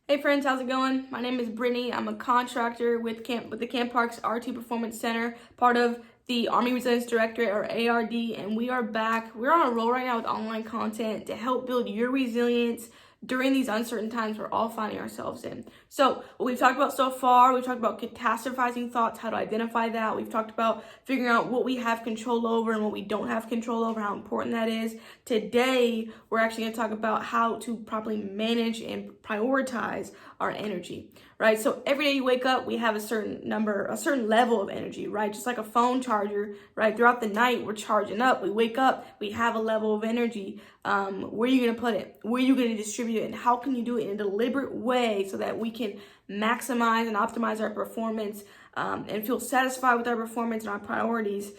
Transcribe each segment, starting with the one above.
Hey friends, how's it going? My name is Brittany. I'm a contractor with the Camp Parks RT Performance Center, part of the Army Resilience Directorate, or ARD, and we are back. We're on a roll right now with online content to help build your resilience during these uncertain times we're all finding ourselves in. So what we've talked about so far, we've talked about catastrophizing thoughts, how to identify that. We've talked about figuring out what we have control over and what we don't have control over, how important that is. Today, we're actually going to talk about how to properly manage and prioritize our energy, right? So every day you wake up, we have a certain level of energy, right? Just like a phone charger, right? Throughout the night, we're charging up. We wake up, we have a level of energy. Where are you going to put it? Where are you going to distribute it? And how can you do it in a deliberate way so that we can maximize and optimize our performance and feel satisfied with our performance and our priorities,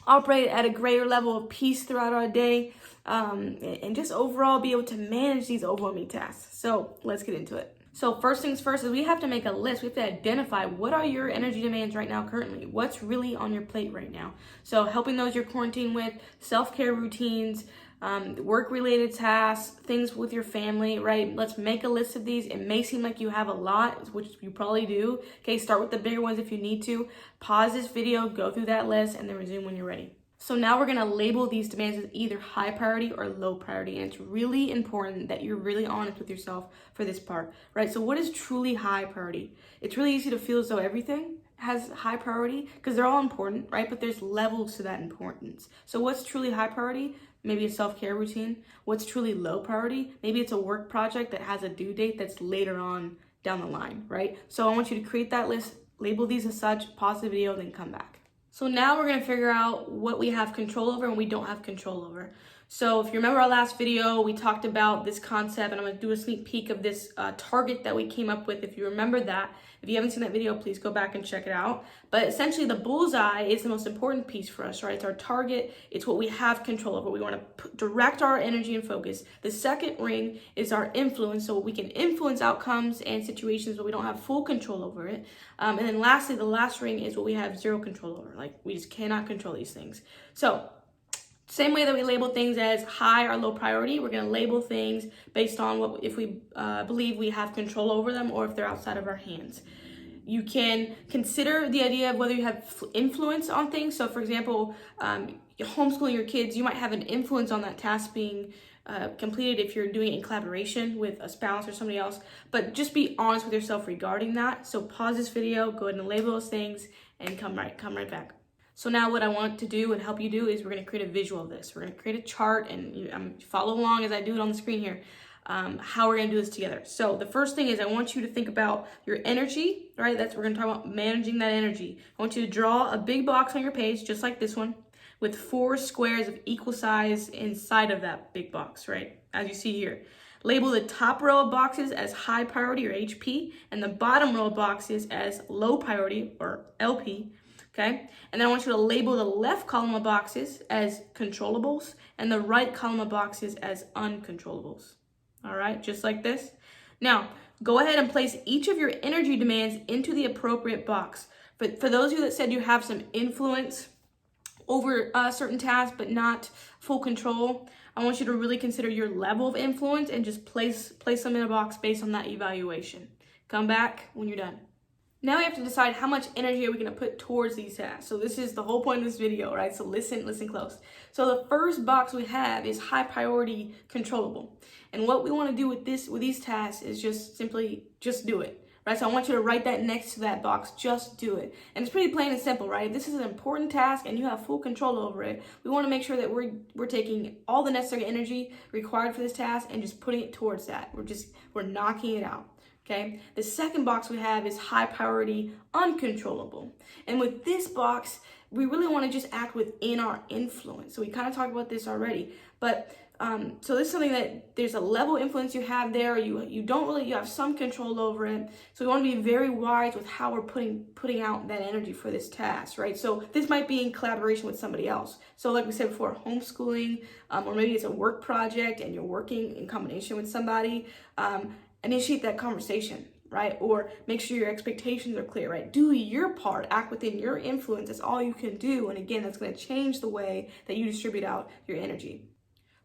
operate at a greater level of peace throughout our day, and just overall be able to manage these overwhelming tasks. So let's get into it. So first things first is we have to make a list. We have to identify what are your energy demands right now currently. What's really on your plate right now? So helping those you're quarantined with, self-care routines, work-related tasks, things with your family, right? Let's make a list of these. It may seem like you have a lot, which you probably do. Okay, start with the bigger ones if you need to. Pause this video, go through that list, and then resume when you're ready. So now we're going to label these demands as either high priority or low priority. And it's really important that you're really honest with yourself for this part, right? So what is truly high priority? It's really easy to feel as though everything has high priority because they're all important, right? But there's levels to that importance. So what's truly high priority? Maybe a self-care routine. What's truly low priority? Maybe it's a work project that has a due date that's later on down the line, right? So I want you to create that list, label these as such, pause the video, then come back. So now we're going to figure out what we have control over and we don't have control over. So if you remember our last video, we talked about this concept, and I'm going to do a sneak peek of this target that we came up with. If you remember that, if you haven't seen that video, please go back and check it out. But essentially the bullseye is the most important piece for us, right? It's our target. It's what we have control over. We want to direct our energy and focus. The second ring is our influence. So we can influence outcomes and situations, but we don't have full control over it. And then lastly, the last ring is what we have zero control over. Like we just cannot control these things. So same way that we label things as high or low priority, we're going to label things based on if we believe we have control over them or if they're outside of our hands. You can consider the idea of whether you have influence on things. So for example, homeschooling your kids, you might have an influence on that task being completed if you're doing it in collaboration with a spouse or somebody else. But just be honest with yourself regarding that. So pause this video, go ahead and label those things, and come right back. So now what I want to do and help you do is we're going to create a visual of this. We're going to create a chart, and follow along as I do it on the screen here, how we're going to do this together. So the first thing is I want you to think about your energy, right? We're going to talk about managing that energy. I want you to draw a big box on your page, just like this one, with 4 squares of equal size inside of that big box, right? As you see here. Label the top row of boxes as high priority, or HP, and the bottom row of boxes as low priority, or LP. Okay, and then I want you to label the left column of boxes as controllables and the right column of boxes as uncontrollables. All right, just like this. Now, go ahead and place each of your energy demands into the appropriate box. For those of you that said you have some influence over certain tasks but not full control, I want you to really consider your level of influence and just place them in a box based on that evaluation. Come back when you're done. Now we have to decide how much energy are we going to put towards these tasks. So this is the whole point of this video, right? So listen close. So the first box we have is high priority controllable. And what we want to do with these tasks is just do it, right? So I want you to write that next to that box, just do it. And it's pretty plain and simple, right? If this is an important task and you have full control over it, we want to make sure that we're taking all the necessary energy required for this task and just putting it towards that. We're knocking it out. Okay, the second box we have is high priority uncontrollable. And with this box, we really want to just act within our influence. So we kind of talked about this already, but so this is something that there's a level of influence you have there. You have some control over it. So we want to be very wise with how we're putting out that energy for this task, right? So this might be in collaboration with somebody else. So like we said before, homeschooling, or maybe it's a work project and you're working in combination with somebody. Initiate that conversation, right? Or make sure your expectations are clear, right? Do your part, act within your influence. That's all you can do. And again, that's going to change the way that you distribute out your energy.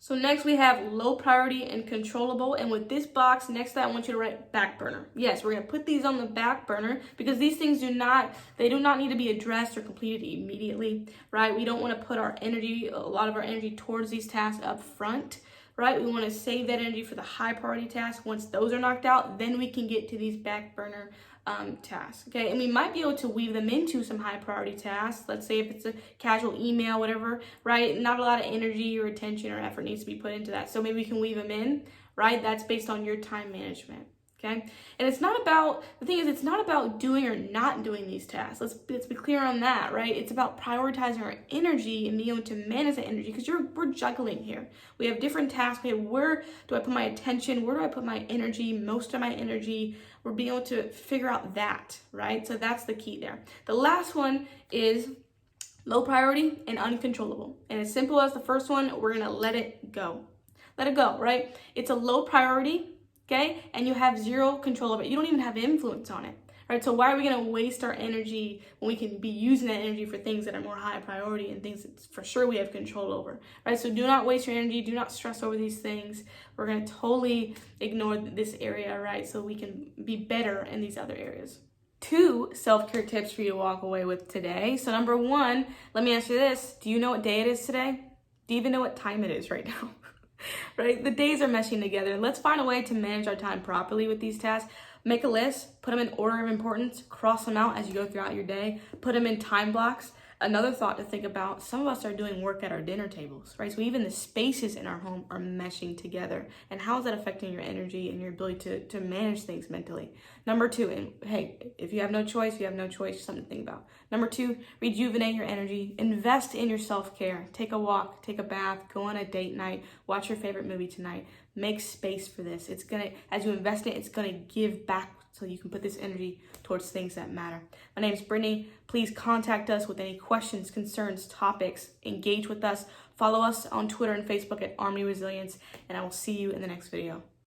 So next we have low priority and controllable. And with this box, next to that, I want you to write back burner. Yes, we're gonna put these on the back burner because these things do not need to be addressed or completed immediately, right? We don't wanna put a lot of our energy towards these tasks up front, right? We wanna save that energy for the high priority tasks. Once those are knocked out, then we can get to these back burner tasks, okay? And we might be able to weave them into some high priority tasks. Let's say if it's a casual email, whatever, right? Not a lot of energy or attention or effort needs to be put into that. So maybe we can weave them in, right? That's based on your time management, okay? And it's not about doing or not doing these tasks. Let's be clear on that, right? It's about prioritizing our energy and being able to manage that energy because we're juggling here. We have different tasks. Okay, where do I put my attention? Where do I put my energy? Most of my energy. We're being able to figure out that, right? So that's the key there. The last one is low priority and uncontrollable. And as simple as the first one, we're gonna let it go. Let it go, right? It's a low priority, okay? And you have zero control of it. You don't even have influence on it, right? So why are we gonna waste our energy when we can be using that energy for things that are more high priority and things that for sure we have control over, right? So do not waste your energy. Do not stress over these things. We're gonna totally ignore this area, right? So we can be better in these other areas. 2 self-care tips for you to walk away with today. So number 1, let me ask you this. Do you know what day it is today? Do you even know what time it is right now? Right? The days are meshing together. Let's find a way to manage our time properly with these tasks. Make a list, put them in order of importance, cross them out as you go throughout your day, put them in time blocks. Another thought to think about, some of us are doing work at our dinner tables, right? So even the spaces in our home are meshing together. And how is that affecting your energy and your ability to manage things mentally? Number 2, and hey, if you have no choice, you have no choice, something to think about. Number 2, rejuvenate your energy, invest in your self-care. Take a walk, take a bath, go on a date night, watch your favorite movie tonight. Make space for this. It's gonna, as you invest in it, it's gonna give back so you can put this energy towards things that matter. My name is Brittany. Please contact us with any questions, concerns, topics. Engage with us. Follow us on Twitter and Facebook at Army Resilience, and I will see you in the next video.